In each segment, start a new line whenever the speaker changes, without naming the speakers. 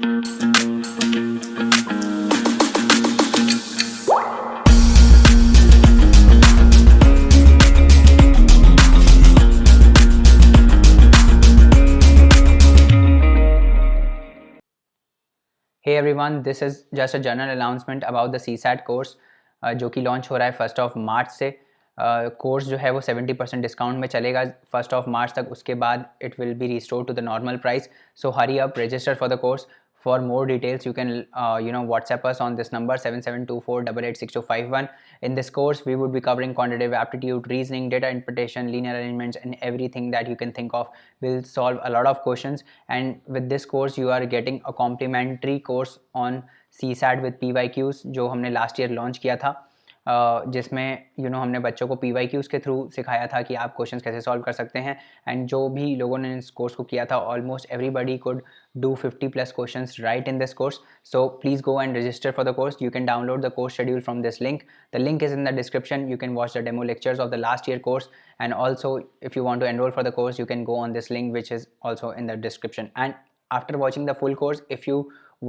Hey everyone, this is just a general announcement about the CSAT course जो कि launch हो रहा है 1 मार्च से। कोर्स जो है वो 70% डिस्काउंट में चलेगा 1 तक। उसके बाद it will be restore to the normal price. So hurry up, register for the course. For more details, you can WhatsApp us on this number 7724886251. In this course, we would be covering quantitative aptitude, reasoning, data interpretation, linear arrangements, and everything that you can think of. We'll solve a lot of questions, and with this course, you are getting a complimentary course on CSAT with PYQs जो हमने last year launch किया था, जिसमें हमने बच्चों को PYQs के through सिखाया था कि आप क्वेश्चंस कैसे सॉल्व कर सकते हैं। एंड जो भी लोगों ने इस कोर्स को किया था, almost everybody could do 50+ questions right in this course. So please go and register for the course. You can download the course schedule from this link. The link is in the description. You can watch the demo lectures of the last year course, and also if you want to enroll for the course, you can go on this link which is also in the description. And after watching the full course, if you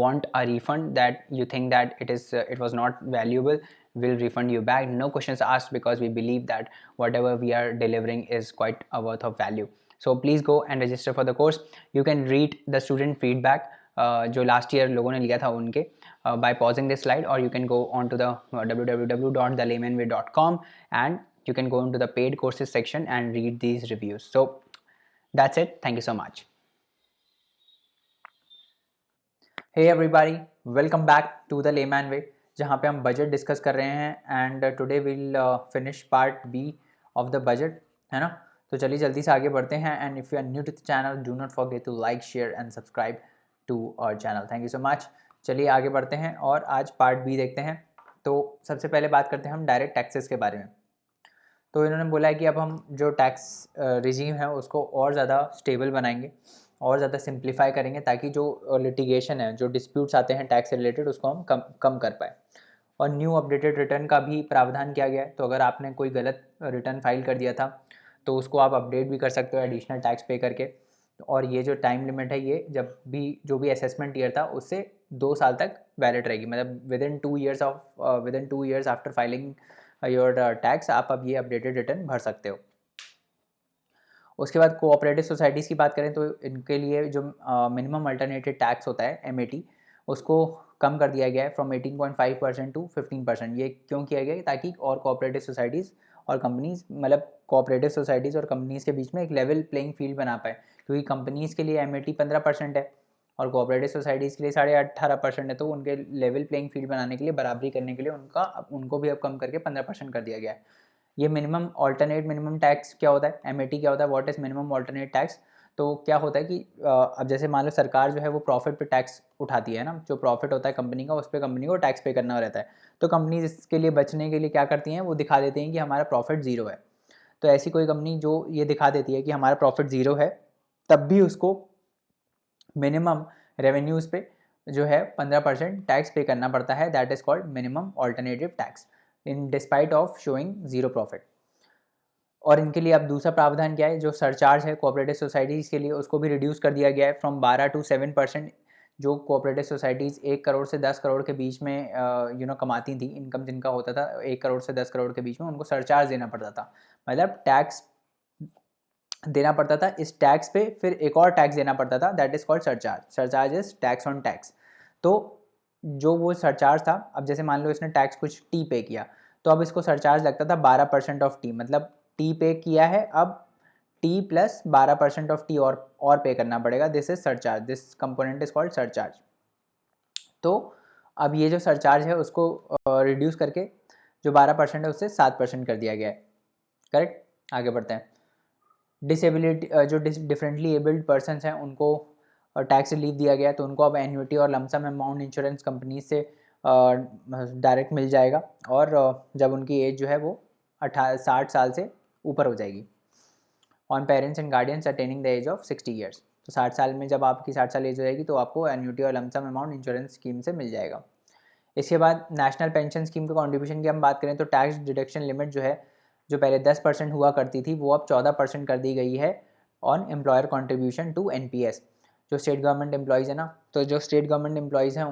want a refund, that you think that it was not valuable, we'll refund you back. No questions asked, because we believe that whatever we are delivering is quite a worth of value. So please go and register for the course. You can read the student feedback जो last year लोगों ने लिया था उनके, by pausing this slide, or you can go on to the www.thelaymanway.com and you can go into the paid courses section and read these reviews. So that's it. Thank you so much. Hey everybody, welcome back to the Layman Way, जहाँ पे हम budget discuss कर रहे हैं। And today will finish part B of the budget, है ना। तो चलिए जल्दी से आगे बढ़ते हैं। And if you are new to the channel, do not forget to like, share and subscribe to our channel. Thank you so much. चलिए आगे बढ़ते हैं और आज पार्ट बी देखते हैं। तो सबसे पहले बात करते हैं हम डायरेक्ट टैक्सेस के बारे में। तो इन्होंने बोला है कि अब हम जो टैक्स रिजीम है उसको और ज़्यादा स्टेबल बनाएंगे और ज़्यादा सिंप्लीफाई करेंगे, ताकि जो लिटिगेशन है, जो डिस्प्यूट्स आते हैं टैक्स से रिलेटेड, उसको हम कम कर पाए। और न्यू अपडेटेड रिटर्न का भी प्रावधान किया गया है। तो अगर आपने कोई गलत रिटर्न फाइल कर दिया था तो उसको आप अपडेट भी कर सकते हो एडिशनल टैक्स पे करके। और ये जो टाइम लिमिट है, ये जब भी जो भी असेसमेंट ईयर था उससे 2 साल तक वैलिड रहेगी। मतलब with in 2 years after filing your tax आप अब ये अपडेटेड रिटर्न भर सकते हो। उसके बाद कोऑपरेटिव सोसाइटीज़ की बात करें तो इनके लिए जो मिनिमम अल्टरनेटिव टैक्स होता है MAT, उसको कम कर दिया गया है फ्रॉम 18.5% टू 15%। ये क्यों किया गया है? ताकि और कोऑपरेटिव सोसाइटीज़ और कंपनीज़, मतलब कोऑपरेटिव सोसाइटीज़ और कंपनीज़ के बीच में एक लेवल प्लेइंग फील्ड बना पाए। क्योंकि कंपनीज़ के लिए MAT 15% है और कोऑपरेटिव सोसाइटीज़ के लिए 18.5% है। तो उनके लेवल प्लेइंग फील्ड बनाने के लिए, बराबरी करने के लिए उनको भी अब कम करके 15% कर दिया गया है। ये मिनिमम ऑल्टरनेट मिनिमम टैक्स क्या होता है, MAT क्या होता है, what is minimum alternate tax. तो क्या होता है कि अब जैसे मान लो सरकार जो है वो प्रॉफिट पे टैक्स उठाती है ना, जो प्रॉफिट होता है कंपनी का, उस पर कंपनी को टैक्स पे करना रहता है। तो कंपनी इसके लिए बचने के लिए क्या करती हैं, वो दिखा देती हैं कि हमारा प्रॉफिट ज़ीरो है। तो ऐसी कोई कंपनी जो ये दिखा देती है कि हमारा प्रॉफिट ज़ीरो है, तब भी उसको मिनिमम रेवेन्यूज़ पे जो है 15% टैक्स पे करना पड़ता है। That is called minimum alternative tax in despite of showing zero profit. और इनके लिए अब दूसरा प्रावधान क्या है, जो सरचार्ज है कोऑपरेटिव सोसाइटीज़ के लिए, उसको भी रिड्यूस कर दिया गया है फ्रॉम 12 टू 7%। जो कोऑपरेटिव सोसाइटीज़ 1 करोड़ से 10 करोड़ के बीच में कमाती थी, इनकम जिनका होता था 1 करोड़ से 10 करोड़ के बीच में, उनको सरचार्ज देना पड़ता था। मतलब टैक्स देना पड़ता था, इस टैक्स पे फिर एक और टैक्स देना पड़ता था, that is called surcharge. Surcharge is tax on tax. तो जो वो सरचार्ज था, अब जैसे मान लो इसने टैक्स कुछ टी पे किया, तो अब इसको सरचार्ज लगता था 12% ऑफ टी। मतलब टी पे किया है, अब टी प्लस 12% ऑफ टी और पे करना पड़ेगा। This is surcharge, this component is called surcharge. तो अब ये जो सरचार्ज है उसको रिड्यूस करके जो 12% है उससे 7% कर दिया गया है। करेक्ट। आगे बढ़ते हैं। डिसेबिलिटी, जो डिफरेंटली एबल्ड पर्सन हैं उनको टैक्स रिलीफ दिया गया है। तो उनको अब एन्युटी और लमसम अमाउंट इंश्योरेंस कंपनी से डायरेक्ट मिल जाएगा। और जब उनकी एज जो है वो 60 साल से ऊपर हो जाएगी। On parents and guardians attaining the age of 60 years. तो 60 साल में जब आपकी 60 साल एज हो जाएगी तो आपको एन्युटी और लमसम अमाउंट इंश्योरेंस स्कीम से मिल जाएगा। इसके बाद नेशनल पेंशन स्कीम के कॉन्ट्रीब्यूशन की हम बात करें तो टैक्स डिडक्शन लिमिट जो है, जो पहले 10% हुआ करती थी, वो अब 14% कर दी गई है on employer contribution to NPS। जो स्टेट गवर्नमेंट एम्प्लॉयज़ है ना, तो जो स्टेट गवर्नमेंट एम्प्लॉयज़ हैं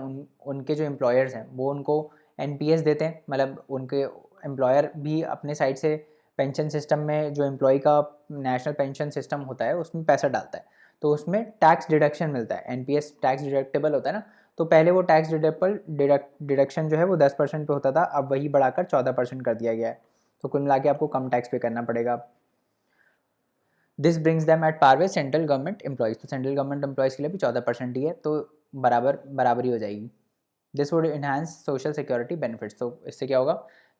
उनके जो एम्प्लॉयर्स हैं वो उनको एनपीएस देते हैं, मतलब उनके एम्प्लॉयर भी अपने साइड से पेंशन सिस्टम में, जो एम्प्लॉय का नेशनल पेंशन सिस्टम होता है उसमें पैसा डालता है, तो उसमें टैक्स डिडक्शन मिलता है, एनपीएस टैक्स डिडक्टेबल होता है ना। तो पहले वो टैक्स डिडक्शन जो है वो 10% पे होता था, अब वही बढ़ाकर 14% कर दिया गया है, तो कुल मिला के आपको कम टैक्स पे करना पड़ेगा। This brings them at par with central government employees, तो सेंट्रल गवर्नमेंट एम्प्लॉयज़ के लिए भी 14% ही है, तो बराबरी हो जाएगी। This would enhance social security benefits, तो इससे क्या होगा,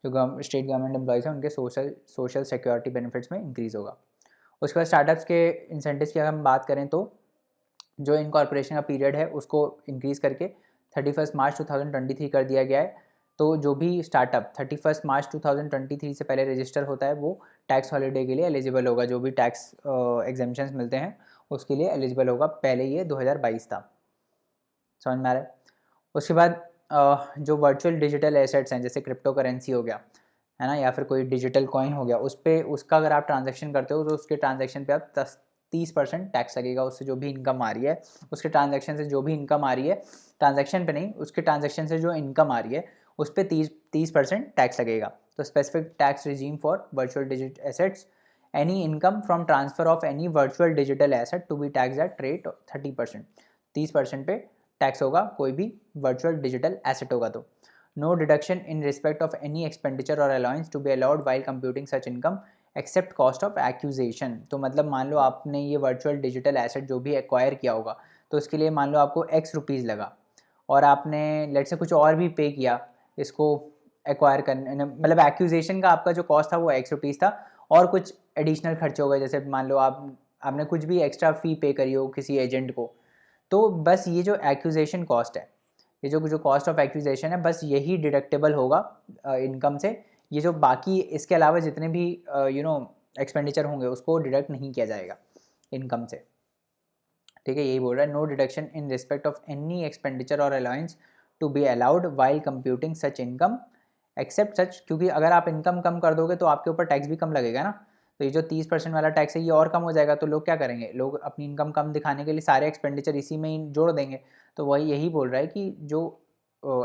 जो स्टेट गवर्नमेंट एम्प्लॉयज़ हैं उनके सोशल सिक्योरिटी बेनिफिट्स में इंक्रीज़ होगा। उसके बाद स्टार्टअप्स के इंसेंटिव्स की अगर हम बात करें तो जो इनकॉर्पोरेशन का पीरियड है उसको इंक्रीज़ करके 31 मार्च 2023 कर दिया गया है। तो जो भी स्टार्टअप 31 मार्च 2023 से पहले रजिस्टर होता है वो टैक्स हॉलीडे के लिए एलिजिबल होगा, जो भी टैक्स एग्जेम्पशंस मिलते हैं उसके लिए एलिजिबल होगा। पहले ये 2022 था, समझ में आ रहा है। उसके बाद जो वर्चुअल डिजिटल एसेट्स हैं जैसे क्रिप्टो करेंसी हो गया है ना, या फिर कोई डिजिटल कॉइन हो गया, उस पर उसका अगर आप ट्रांजैक्शन करते हो तो उसके ट्रांजैक्शन पे आप 30% टैक्स लगेगा। उससे जो भी इनकम आ रही है, उसके ट्रांजैक्शन से जो भी इनकम आ रही है, ट्रांजैक्शन पे नहीं, उसके ट्रांजैक्शन से जो इनकम आ रही है उस पर 30% टैक्स लगेगा। तो specific tax regime for virtual digital assets, any income from transfer of any virtual digital asset to be tax at rate 30%, 30% पे टैक्स होगा कोई भी वर्चुअल डिजिटल एसेट होगा। तो no deduction in respect of any expenditure और allowance to be allowed while computing such income except cost of acquisition. तो मतलब मान लो आपने ये वर्चुअल डिजिटल एसेट जो भी एक्वायर किया होगा, तो उसके लिए मान लो आपको एक्स रुपीज़ लगा और आपने लेट से कुछ और भी पे किया इसको एक्वायर करने, मतलब एक्यूजेशन का आपका जो कॉस्ट था वो एक्स रुपीज़ था, और कुछ एडिशनल खर्चे हो गए, जैसे मान लो आपने कुछ भी एक्स्ट्रा फ़ी पे करी हो किसी एजेंट को, तो बस ये जो एक्यूजेशन कॉस्ट है, ये जो कॉस्ट ऑफ एक्यूजेशन है, बस यही डिडक्टेबल होगा इनकम से। ये जो बाकी इसके अलावा जितने भी एक्सपेंडिचर होंगे उसको डिडक्ट नहीं किया जाएगा इनकम से, ठीक है। यही बोल रहा है, no deduction in respect of any expenditure और allowance to be allowed while computing such income except such, क्योंकि अगर आप इनकम कम कर दोगे तो आपके ऊपर टैक्स भी कम लगेगा ना। तो ये जो 30% वाला टैक्स है ये और कम हो जाएगा, तो लोग क्या करेंगे, लोग अपनी इनकम कम दिखाने के लिए सारे एक्सपेंडिचर इसी में ही जोड़ देंगे। तो वही यही बोल रहा है कि जो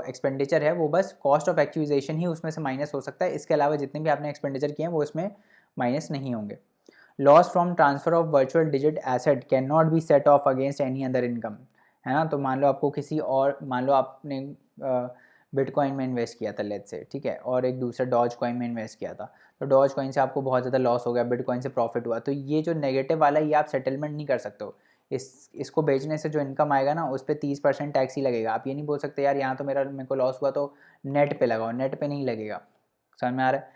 एक्सपेंडिचर है वो बस कॉस्ट ऑफ एक्विजिशन ही उसमें से माइनस हो सकता है, इसके अलावा जितने भी आपने एक्सपेंडिचर किए हैं वो इसमें माइनस नहीं होंगे। Loss from transfer of virtual digit asset can not be set off against any other income, है ना। तो मान लो आपको किसी और, मान लो आपने बिटकॉइन में इन्वेस्ट किया था लेट से, ठीक है, और एक दूसरा डॉज कॉइन में इन्वेस्ट किया था, तो डॉज कॉइन से आपको बहुत ज़्यादा लॉस हो गया, बिटकॉइन से प्रॉफिट हुआ, तो ये जो नेगेटिव वाला ये आप सेटलमेंट नहीं कर सकते हो। इसको बेचने से जो इनकम आएगा ना उस पर 30% टैक्स ही लगेगा। आप ये नहीं बोल सकते यार यहाँ तो मेरे को लॉस हुआ तो नेट पे लगाओ, नेट पे नहीं लगेगा। समझ में आ रहा है,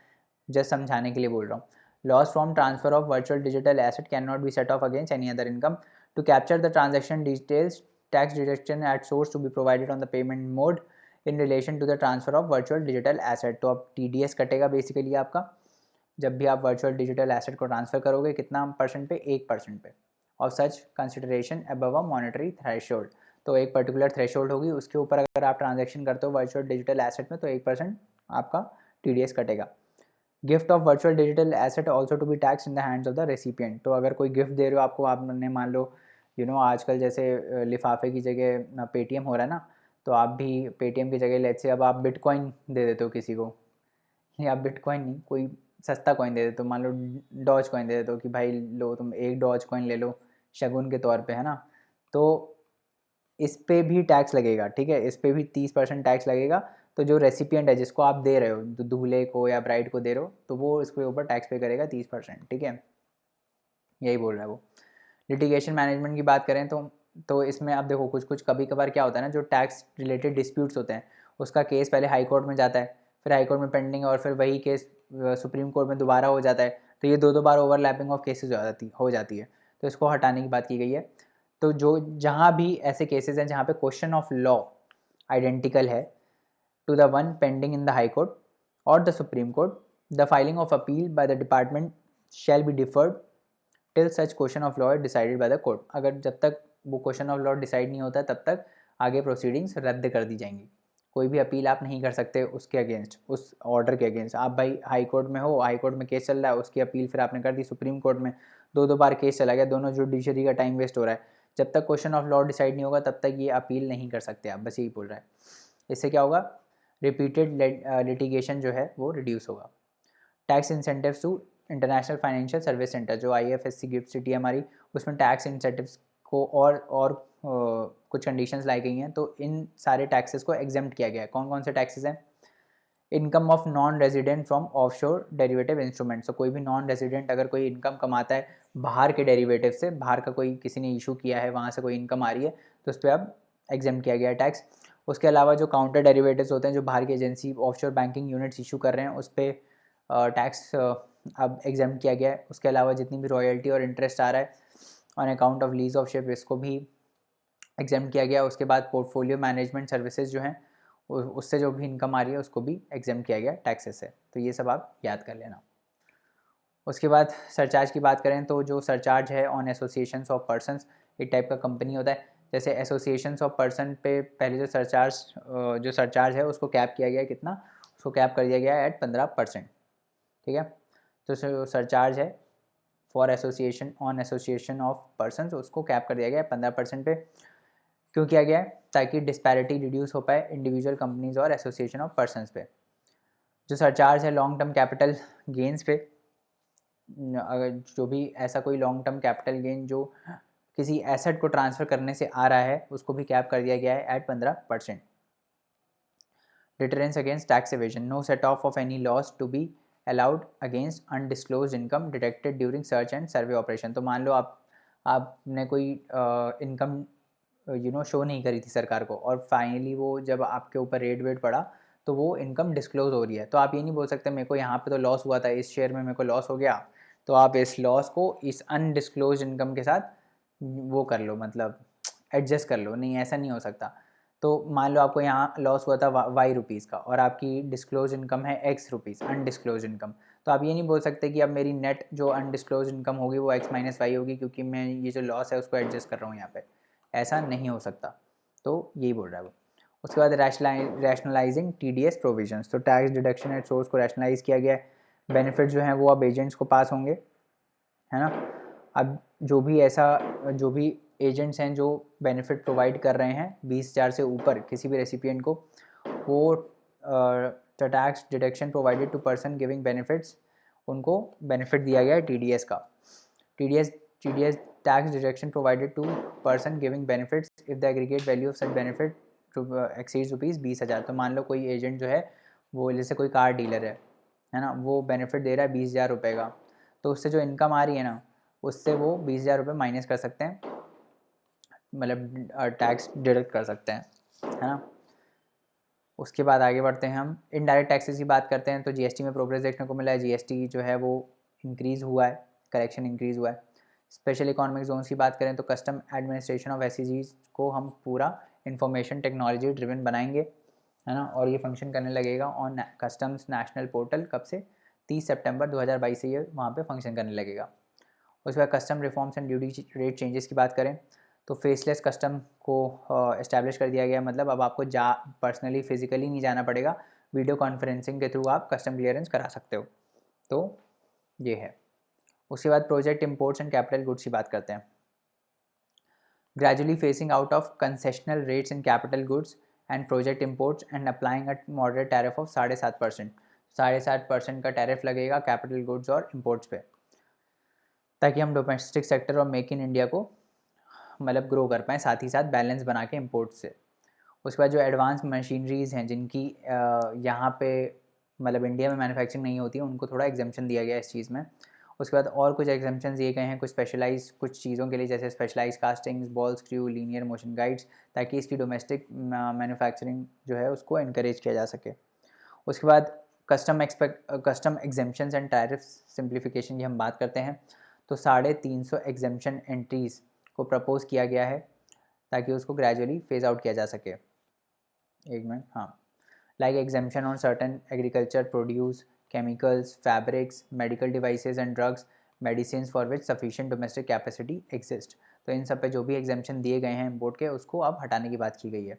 जस्ट समझाने के लिए बोल रहा हूँ। Loss from transfer of virtual digital asset can not be set off against any other income to capture the transaction details tax deduction at source to be provided on the payment mode in relation to the transfer of virtual digital asset. तो अब TDS कटेगा basically आपका, जब भी आप virtual digital asset को transfer करोगे, कितना परसेंट पे, 1% पे, और such consideration above a monetary threshold. तो एक पर्टिकुलर थ्रेशोल्ड होगी, उसके ऊपर अगर आप ट्रांजेक्शन करते हो वर्चुअल डिजिटल एसेट में तो 1% आपका TDS कटेगा। Gift of virtual digital asset also to be tax in the hands of the recipient. तो अगर कोई गिफ्ट दे रहे हो आपको, आपने मान लो आजकल जैसे लिफाफे की जगह पेटीएम हो रहा है ना, तो आप भी पेटीएम की जगह लेट्स से अब आप बिटकॉइन दे देते हो किसी को, या बिटकॉइन नहीं, कोई सस्ता कॉइन दे देते हो, मान लो डॉज कॉइन दे देते हो कि भाई लो तुम एक डॉज कॉइन ले लो शगुन के तौर पे, है ना। तो इस पे भी टैक्स लगेगा, ठीक है, इस पे भी 30% टैक्स लगेगा। तो जो रेसिपिएंट है जिसको आप दे रहे हो, तो दूल्हे को या ब्राइड को दे रहे हो, तो वो इसके ऊपर टैक्स पे करेगा 30%, ठीक है, यही बोल रहा है वो। लिटिगेशन मैनेजमेंट की बात करें तो इसमें आप देखो कुछ कुछ कभी कभार क्या होता है ना, जो टैक्स रिलेटेड डिस्प्यूट्स होते हैं उसका केस पहले हाई कोर्ट में जाता है, फिर हाई कोर्ट में पेंडिंग, और फिर वही केस सुप्रीम कोर्ट में दोबारा हो जाता है, तो ये दो बार ओवरलैपिंग ऑफ केसेस हो जाती है, तो इसको हटाने की बात की गई है। तो जो जहाँ भी ऐसे केसेस हैं जहाँ पे क्वेश्चन ऑफ लॉ आइडेंटिकल है to the one pending in the High Court or the Supreme Court, the filing of appeal by the department shall be deferred till such question of law is decided by the court। अगर जब तक वो question of law decide नहीं होता तब तक आगे proceedings रद्द कर दी जाएंगी। कोई भी अपील आप नहीं कर सकते उसके अगेंस्ट, उस ऑर्डर के अगेंस्ट। आप भाई हाई कोर्ट में हो, हाई कोर्ट में केस चल रहा है, उसकी अपील फिर आपने कर दी सुप्रीम कोर्ट में, दो बार केस चला गया, दोनों जुडिशरी का टाइम वेस्ट हो रहा है। जब तक क्वेश्चन ऑफ लॉ डिसाइड नहीं होगा तब तक ये अपील नहीं कर सकते आप, बस यही बोल रहा है। इससे क्या होगा, रिपीटेड लिटिगेशन जो है वो रिड्यूस होगा। Tax incentives to international financial service centre, जो IFSC गिफ्ट सिटी हमारी, उसमें टैक्स इंसेंटिव्स को और कुछ कंडीशंस लाई गई हैं। तो इन सारे टैक्सेस को एग्जेम्प्ट किया गया है। कौन कौन से टैक्सेस हैं? Income of non resident from offshore derivative instrument, तो कोई भी नॉन रेजिडेंट अगर कोई इनकम कमाता है बाहर के डेरिवेटिव से, बाहर का कोई किसी ने इशू किया है वहाँ से कोई इनकम आ रही है, तो उस पर अब एग्जेम्प्ट किया गया है टैक्स। उसके अलावा जो काउंटर डेरिवेटिव्स होते हैं जो बाहर की agency offshore banking units issue कर रहे हैं, उस पर टैक्स अब एग्जेम्प्ट किया गया है। उसके अलावा जितनी भी रॉयल्टी और इंटरेस्ट आ रहा है on account of lease of ship, इसको भी एग्जेम्प्ट किया गया। उसके बाद पोर्टफोलियो मैनेजमेंट सर्विसेज जो हैं उससे जो भी इनकम आ रही है उसको भी एग्जेम्प्ट किया गया टैक्सेस से। तो ये सब आप याद कर लेना। उसके बाद सरचार्ज की बात करें तो जो सरचार्ज है ऑन एसोसिएशंस ऑफ पर्सनस, एक टाइप का कंपनी होता है। जैसे एसोसिएशंस ऑफ पर्सन पे पहले जो सरचार्ज है उसको कैप किया गया है, कितना, उसको कैप कर दिया गया है एट 15%। ठीक है, तो सरचार्ज है for association on association of persons, उसको कैप कर दिया गया है 15% पे। क्यों किया गया है? ताकि डिस्पैरिटी रिड्यूस हो पाए इंडिविजुअल कंपनीज और एसोसिएशन ऑफ पर्सनस पे। जो सरचार्ज है लॉन्ग टर्म कैपिटल गेंस पे, अगर जो भी ऐसा कोई लॉन्ग टर्म कैपिटल गेन जो किसी एसेट को ट्रांसफ़र करने से आ रहा है उसको भी कैप कर दिया गया है at 15%। Deterrence against tax evasion, no set off any loss to be allowed against undisclose income detected during search and survey operation. तो मान लो आपने कोई इनकम शो नहीं करी थी सरकार को, और फाइनली वो जब आपके ऊपर रेड वेट पड़ा तो वो इनकम डिस्क्लोज हो रही है, तो आप ये नहीं बोल सकते मेरे को यहाँ पे तो लॉस हुआ था, इस शेयर में मेरे को लॉस हो गया, तो आप इस लॉस को इस अनडिस्क्लोज इनकम के साथ वो कर लो, मतलब एडजस्ट कर लो। नहीं, ऐसा नहीं हो सकता। तो मान लो आपको यहाँ लॉस हुआ था वाई रुपीज़ का, और आपकी डिस्क्लोज इनकम है एक्स रुपीज़ अनडिस्क्लोज इनकम, तो आप ये नहीं बोल सकते कि अब मेरी नेट जो अनडिस्क्लोज इनकम होगी वो एक्स माइनस वाई होगी, क्योंकि मैं ये जो लॉस है उसको एडजस्ट कर रहा हूँ यहाँ पे। ऐसा नहीं हो सकता, तो यही बोल रहा है वो। उसके बाद रैशनलाइजिंग TDS प्रोविजंस, तो टैक्स डिडक्शन एट सोर्स को रैशनलाइज किया गया है। बेनिफिट जो हैं वो अब एजेंट्स को पास होंगे, है ना। अब जो भी एजेंट्स हैं जो बेनिफिट प्रोवाइड कर रहे हैं 20,000 से ऊपर किसी भी रेसिपिएंट को, वो tax deduction provided to person giving benefits, उनको बेनिफिट दिया गया है TDS का। TDS tax deduction provided to person giving benefits if the aggregate value of such benefit exceeds ₹20,000। तो मान लो कोई एजेंट जो है वो, जैसे कोई कार डीलर है ना, वो बेनिफिट दे रहा है 20,000 रुपये का, तो उससे जो इनकम आ रही है ना उससे वो 20,000 रुपये माइनस कर सकते हैं, मतलब टैक्स डिडक्ट कर सकते हैं, है ना। उसके बाद आगे बढ़ते हैं, हम इनडायरेक्ट टैक्सेस की बात करते हैं। तो GST में प्रोग्रेस देखने को मिला है, GST जो है वो इंक्रीज़ हुआ है, कलेक्शन इंक्रीज़ हुआ है। स्पेशल इकोनॉमिक जोन्स की बात करें तो कस्टम एडमिनिस्ट्रेशन ऑफ SEZs को हम पूरा इंफॉर्मेशन टेक्नोलॉजी ड्रिवन बनाएंगे, है ना, और ये फंक्शन करने लगेगा ऑन कस्टम्स नेशनल पोर्टल। कब से? 30 सितंबर 2022 से ये वहाँ पे फंक्शन करने लगेगा। उसके बाद custom reforms and duty rate changes की बात करें तो फेसलेस कस्टम को इस्टेब्लिश कर दिया गया, मतलब अब आपको पर्सनली फिजिकली नहीं जाना पड़ेगा, वीडियो कॉन्फ्रेंसिंग के थ्रू आप कस्टम क्लियरेंस करा सकते हो। तो ये है। उसके बाद project imports and capital goods की बात करते हैं। Gradually facing out of concessional rates in capital goods and project imports and applying a moderate tariff of 7.5%। 7.5% का टैरिफ लगेगा कैपिटल गुड्स और इम्पोर्ट्स पे, ताकि हम डोमेस्टिक सेक्टर और मेक इन इंडिया को मतलब ग्रो कर पाएँ, साथ ही साथ बैलेंस बना के इम्पोर्ट से। उसके बाद जो एडवांस मशीनरीज़ हैं जिनकी यहाँ पे मतलब इंडिया में मैन्युफैक्चरिंग नहीं होती है, उनको थोड़ा एग्जामेशन दिया गया है इस चीज़ में। उसके बाद और कुछ एग्जामेशन दिए गए हैं कुछ चीज़ों के लिए, जैसे specialise castings, ball screw, linear motion guides, ताकि इसकी डोमेस्टिक मैन्युफैक्चरिंग जो है उसको इनकरेज किया जा सके। उसके बाद कस्टम एग्जामेशंस एंड टैरिफ सिंप्लीफिकेशन की हम बात करते हैं। तो 350 एग्जामेशन एंट्रीज़ को प्रपोज किया गया है ताकि उसको ग्रेजुअली फेज आउट किया जा सके। एक मिनट, हाँ, like exemption on certain agriculture produce, chemicals, fabrics, medical devices and drugs, medicine for which sufficient domestic capacity exist. तो इन सब पे जो भी एग्जामेशन दिए गए हैं इम्पोर्ट के, उसको अब हटाने की बात की गई है।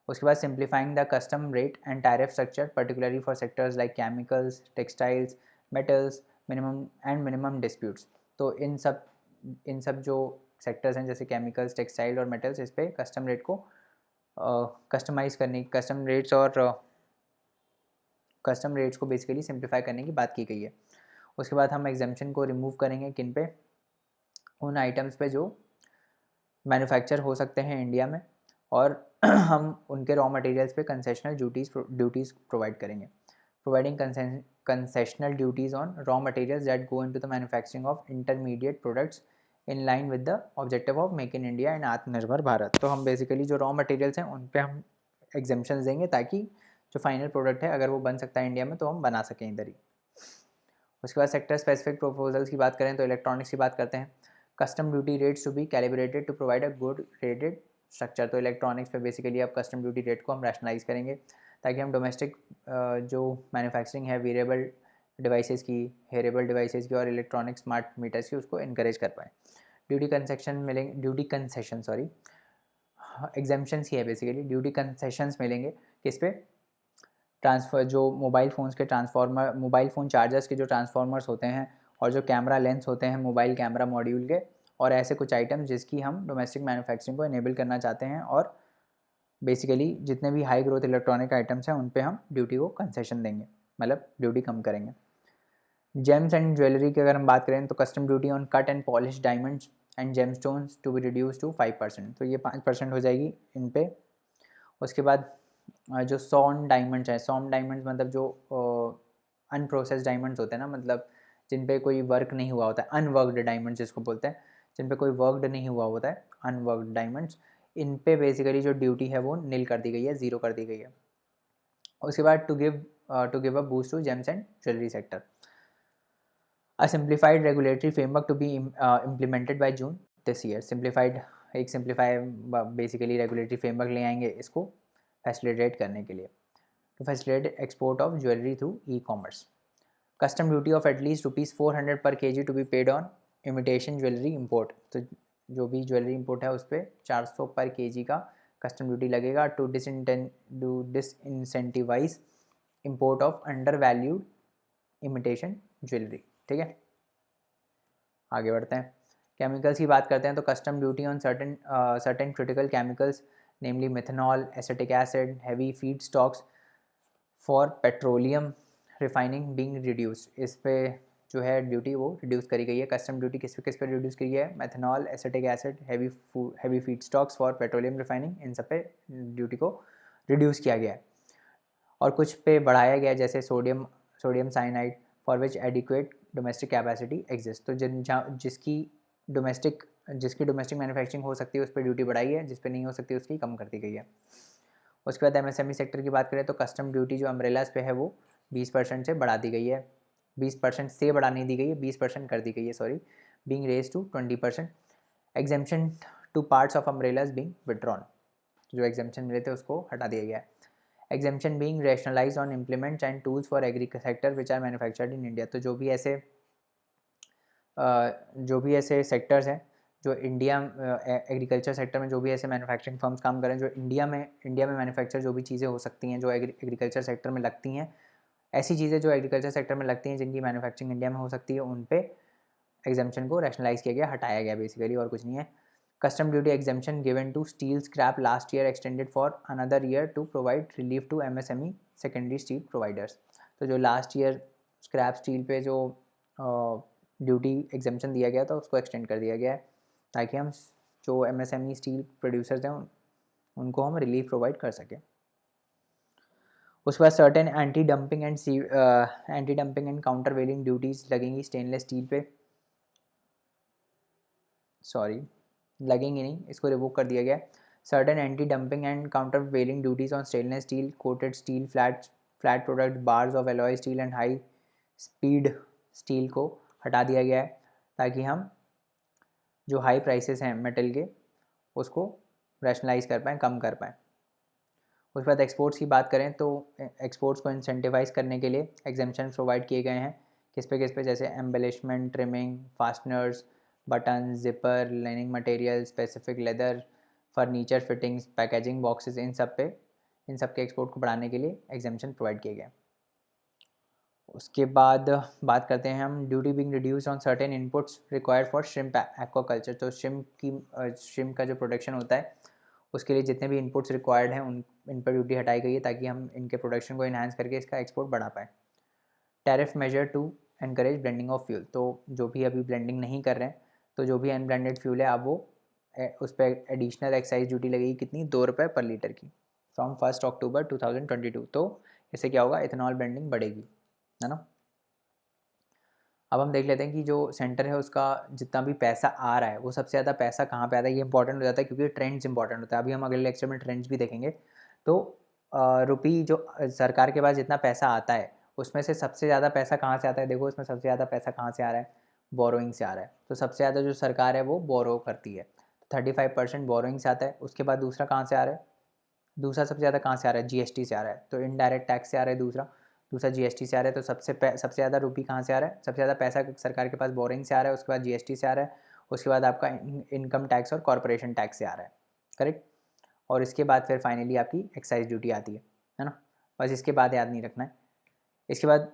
उसके बाद simplifying the custom rate and tariff structure particularly for sectors like chemicals, textiles, metals, minimum disputes. तो इन सब जो सेक्टर्स हैं जैसे केमिकल्स, टेक्सटाइल और मेटल्स, इस पर कस्टम रेट को कस्टमाइज़ करने, कस्टम रेट्स और कस्टम रेट्स को बेसिकली सिंप्लीफाई करने की बात की गई है। उसके बाद हम एग्जाम्पशन को रिमूव करेंगे किन पे, उन आइटम्स पे जो मैन्युफैक्चर हो सकते हैं इंडिया में, और हम उनके रॉ मटेरियल्स पे कंसेशनल ड्यूटीज़ प्रोवाइड करेंगे। Providing concessional duties on raw materials that go into the manufacturing of intermediate products in line with the objective of make in India and आत्मनिर्भर भारत। तो हम बेसिकली जो रॉ मटेरियल्स हैं उन पे हम एग्जाम्पशंस देंगे ताकि जो फाइनल प्रोडक्ट है अगर वो बन सकता है इंडिया में तो हम बना सकें इधर ही। उसके बाद सेक्टर स्पेसिफिक प्रपोजल्स की बात करें तो इलेक्ट्रॉनिक्स की बात करते हैं। Custom duty rates to be calibrated to provide a good rated structure. तो इलेक्ट्रॉनिक्स पे बेसिकली अब कस्टम ड्यूटी रेट को हम रैशनलाइज करेंगे ताकि हम डोमेस्टिक जो मैन्युफैक्चरिंग है वेरिएबल डिवाइसेस की, हेरेबल डिवाइसेस की और इलेक्ट्रॉनिक स्मार्ट मीटर्स की, उसको इनकरेज कर पाएँ। ड्यूटी कंसेशन मिलेंगे, ड्यूटी कंसेशन सॉरी एग्जाम्पशंस ही है बेसिकली, ड्यूटी कंसेशंस मिलेंगे किस पे, ट्रांसफ़र जो मोबाइल फ़ोन्स के ट्रांसफार्मर, मोबाइल फ़ोन चार्जर्स के जो ट्रांसफार्मर्स होते हैं और जो कैमरा लेंस होते हैं मोबाइल कैमरा मॉड्यूल के, और ऐसे कुछ आइटम्स जिसकी हम डोमेस्टिक मैन्युफैक्चरिंग को इनेबल करना चाहते हैं, और बेसिकली जितने भी हाई ग्रोथ इलेक्ट्रॉनिक आइटम्स हैं उन पे हम ड्यूटी को कंसेशन देंगे, मतलब ड्यूटी कम करेंगे। जेम्स एंड ज्वेलरी की अगर हम बात करें तो custom duty on cut and polish diamonds and gem stones to be reduce to 5%, तो ये 5% हो जाएगी इन पे। उसके बाद जो सॉन डायमंड्स हैं, सॉन डायमंड्स मतलब जो अनप्रोसेस डायमंड्स होते हैं ना, मतलब जिन पे कोई वर्क नहीं हुआ होता है, अनवर्कड डायमंड्स जिसको बोलते हैं, जिन पे कोई वर्कड नहीं हुआ होता है, अनवर्कड डायमंड्स, इन पे बेसिकली जो ड्यूटी है वो नील कर दी गई है, ज़ीरो कर दी गई है। उसके बाद to give a boost to gems and jewellery sector, a simplified regulatory framework to be implemented by June this year. Simplified, एक सिंप्लीफाई बेसिकली रेगुलेटरी फ्रेमवर्क ले आएंगे इसको फैसिलिटेट करने के लिए, to facilitate export of jewellery through e commerce. Custom duty of at least ₹400 पर KG to be paid on imitation jewellery import. तो जो भी ज्वेलरी इम्पोर्ट है उस पर 400 पर केजी का कस्टम ड्यूटी लगेगा, to disincentivise import of undervalued imitation jewellery. ठीक है, आगे बढ़ते हैं। केमिकल्स की बात करते हैं तो custom duty on certain critical chemicals namely methanol, acetic acid, heavy feed stocks for petroleum refining being reduced, इस पे जो है ड्यूटी वो रिड्यूस करी गई है। कस्टम ड्यूटी किस पे रिड्यूस करी है, methanol, acetic acid, heavy feed stocks for petroleum refining, इन सब पे ड्यूटी को रिड्यूस किया गया है। और कुछ पे बढ़ाया गया जैसे sodium cyanide for which adequate domestic capacity exist. तो जिसकी डोमेस्टिक मैन्युफैक्चरिंग हो सकती है उस पर ड्यूटी बढ़ाई है, जिस पे नहीं हो सकती उसकी कम कर दी गई है। उसके बाद एमएसएमई सेक्टर की बात करें तो कस्टम ड्यूटी जो अम्ब्रेलाज पे है वो 20% से बढ़ा दी गई है, 20% से बढ़ा नहीं दी गई है, 20% कर दी गई है, sorry, being raise to 20%। Exemption to parts of umbrellas being withdrawn, जो एग्जेम्पशन मिले थे उसको हटा दिया गया है। Exemption being rationalised on implements and tools for agri sector which are manufactured in India. तो जो भी ऐसे सेक्टर्स हैं जो इंडिया एग्रीकल्चर सेक्टर में जो भी ऐसे मैन्युफैक्चरिंग फर्म्स काम करें, जो इंडिया में मैन्युफैक्चर जो भी चीज़ें हो सकती हैं जो एग्रीकल्चर सेक्टर में लगती हैं, ऐसी चीज़ें जो एग्रीकल्चर सेक्टर में लगती हैं जिनकी मैन्युफैक्चरिंग इंडिया में हो सकती है, उन पे एग्जाम्पशन को रैशनलाइज किया गया, हटाया गया बेसिकली, और कुछ नहीं है। Custom duty exemption given to steel scrap last year extended for another year to provide relief to MSME secondary steel providers. तो जो लास्ट ईयर स्क्रैप स्टील पे जो ड्यूटी एग्जाम्पशन दिया गया था उसको एक्सटेंड कर दिया गया है ताकि हम जो एमएसएमई स्टील प्रोड्यूसर्स हैं उनको हम रिलीफ प्रोवाइड कर सकें। उसके बाद certain anti dumping and countervailing duties लगेंगी स्टेनलेस स्टील पे, सॉरी लगेंगी नहीं, इसको रिवोक कर दिया गया। Certain anti dumping and countervailing duties on stainless steel, coated steel, flat product, bars of alloy steel and high speed steel को हटा दिया गया है ताकि हम जो हाई प्राइसेस हैं मेटल के उसको रैशनलाइज कर पाएँ, कम कर पाएँ। उसके बाद एक्सपोर्ट्स की बात करें तो एक्सपोर्ट्स को इंसेंटिवाइज करने के लिए एग्जेम्पशन प्रोवाइड किए गए हैं किस पे, जैसे embellishment, trimming, fasteners, button, zipper, lining material, specific leather, furniture fittings, packaging boxes, इन सब के एक्सपोर्ट को बढ़ाने के लिए एग्जेम्पशन प्रोवाइड किए गए। उसके बाद बात करते हैं हम duty being reduce on certain inputs required for shrimp aquaculture. तो श्रिम्प का जो प्रोडक्शन होता है उसके लिए जितने भी इनपुट्स रिक्वायर्ड हैं इन पर ड्यूटी हटाई गई है ताकि हम इनके प्रोडक्शन को इन्हांस करके इसका एक्सपोर्ट बढ़ा पाएँ। Tariff measure to encourage blending of fuel. तो जो भी अभी ब्लेंडिंग नहीं कर रहे हैं तो जो भी अनब्लेंडेड फ्यूल है अब वो उस पर एडिशनल एक्साइज ड्यूटी लगेगी कितनी, 2 रुपये पर लीटर की फ्रॉम 1 अक्टूबर 2022। तो इससे क्या होगा, इथेनॉल ब्लेंडिंग बढ़ेगी, है ना। अब हम देख लेते हैं कि जो सेंटर है उसका जितना भी पैसा आ रहा है वो सबसे ज़्यादा पैसा कहाँ पे आता है। ये इंपॉर्टेंट हो जाता है क्योंकि ट्रेंड्स इंपॉर्टेंट होता है। अभी हम अगले लेक्चर में ट्रेंड्स भी देखेंगे। तो रुपी जो सरकार के पास जितना पैसा आता है उसमें से सबसे ज़्यादा पैसा कहाँ से आता है, देखो इसमें सबसे ज़्यादा पैसा कहाँ से आ रहा है, बोरोइंग से आ रहा है। तो सबसे ज़्यादा जो सरकार है वो बोरो करती है, 35% बोरोइंग से आता है। उसके बाद दूसरा कहाँ से आ रहा है, दूसरा सबसे ज़्यादा कहाँ से आ रहा है, जीएसटी से आ रहा है। तो इनडायरेक्ट टैक्स से आ रहा है दूसरा जीएसटी से आ रहा है। तो सबसे ज़्यादा रुपी कहाँ से आ रहा है, सबसे ज़्यादा पैसा सरकार के पास बोरिंग से आ रहा है, उसके बाद जीएसटी से आ रहा है, उसके बाद आपका इनकम टैक्स और कॉरपोरेशन टैक्स से आ रहा है, करेक्ट। और इसके बाद फिर फाइनली आपकी एक्साइज ड्यूटी आती है ना। बस इसके बाद याद नहीं रखना है। इसके बाद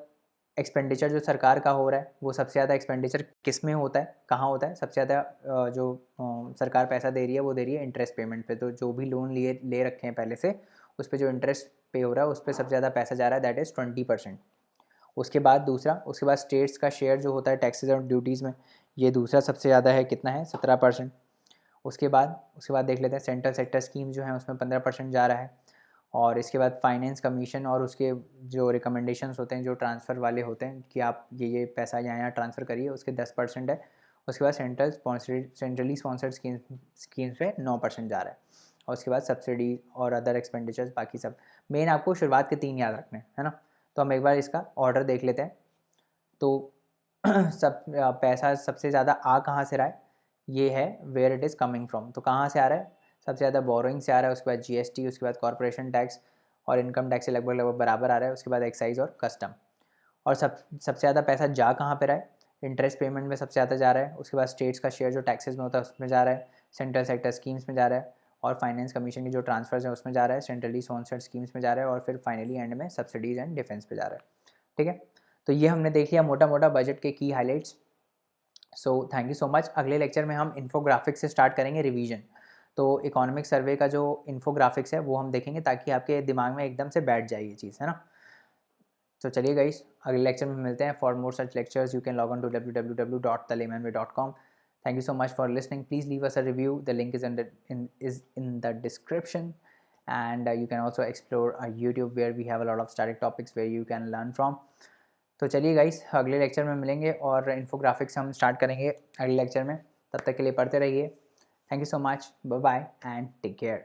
एक्सपेंडिचर जो सरकार का हो रहा है वो सबसे ज़्यादा एक्सपेंडिचर किस में होता है, कहाँ होता है, सबसे ज़्यादा जो सरकार पैसा दे रही है वो दे रही है इंटरेस्ट पेमेंट पे। तो जो भी लोन ले रखे हैं पहले से उस पर जो इंटरेस्ट पे हो रहा है उस पर सबसे ज़्यादा पैसा जा रहा है, दैट इज़ 20%। उसके बाद उसके बाद स्टेट्स का शेयर जो होता है टैक्सेस और ड्यूटीज़ में, ये दूसरा सबसे ज़्यादा है, कितना है, 17%। उसके बाद देख लेते हैं सेंट्रल सेक्टर स्कीम जो है उसमें 15% जा रहा है। और इसके बाद फाइनेंस कमीशन और उसके जो रिकमेंडेशंस होते हैं जो ट्रांसफ़र वाले होते हैं कि आप ये पैसा यहाँ ट्रांसफ़र करिए, उसके 10% है। उसके बाद सेंट्रली स्पॉन्सर्ड स्कीम्स पे 9% जा रहा है। और उसके बाद सब्सिडी और अदर एक्सपेंडिचर्स बाकी सब। मेन आपको शुरुआत के 3 याद रखने है ना। तो हम एक बार इसका ऑर्डर देख लेते हैं। तो पैसा सबसे ज़्यादा आ कहाँ से रहा है, ये है where it is coming from. तो कहाँ से आ रहा है, सबसे ज़्यादा बोरोइंग से आ रहा है, उसके बाद जीएसटी, उसके बाद कॉर्पोरेशन टैक्स और इनकम टैक्स से लगभग बराबर आ रहा है। उसके बाद एक्साइज और कस्टम। और सबसे ज़्यादा पैसा जा कहाँ पे रहा है, इंटरेस्ट पेमेंट में सबसे ज़्यादा जा रहा है। उसके बाद स्टेट्स का शेयर जो टैक्सेस में होता है उसमें जा रहा है, सेंट्रल सेक्टर स्कीम्स में जा रहा है, और फाइनेंस कमीशन के जो ट्रांसफर्स हैं उसमें जा रहा है, सेंट्रली स्पॉन्सर्ड स्कीम्स में जा रहा है, और फिर फाइनली एंड में सब्सिडीज़ एंड डिफेंस पे जा रहा है। ठीक है, तो ये हमने देख लिया मोटा मोटा बजट के की highlights. So thank you so much. अगले लेक्चर में हम इन्फोग्राफिक्स से स्टार्ट करेंगे रिवीजन। तो इकोनॉमिक सर्वे का जो इन्फोग्राफिक्स है वो हम देखेंगे ताकि आपके दिमाग में एकदम से बैठ जाए ये चीज़, है ना। तो चलिए गाइस, अगले लेक्चर में मिलते हैं। For more such lectures you can log on to www.thelaymanway.com. Thank you so much for listening. Please leave us a review. The link is in the description. And you can also explore YouTube where we have a lot of static topics where you can learn from. तो चलिए guys, अगले lecture में मिलेंगे और infographics हम start करेंगे अगले lecture में। तब तक के लिए पढ़ते रहिए। Thank you so much, bye bye and take care.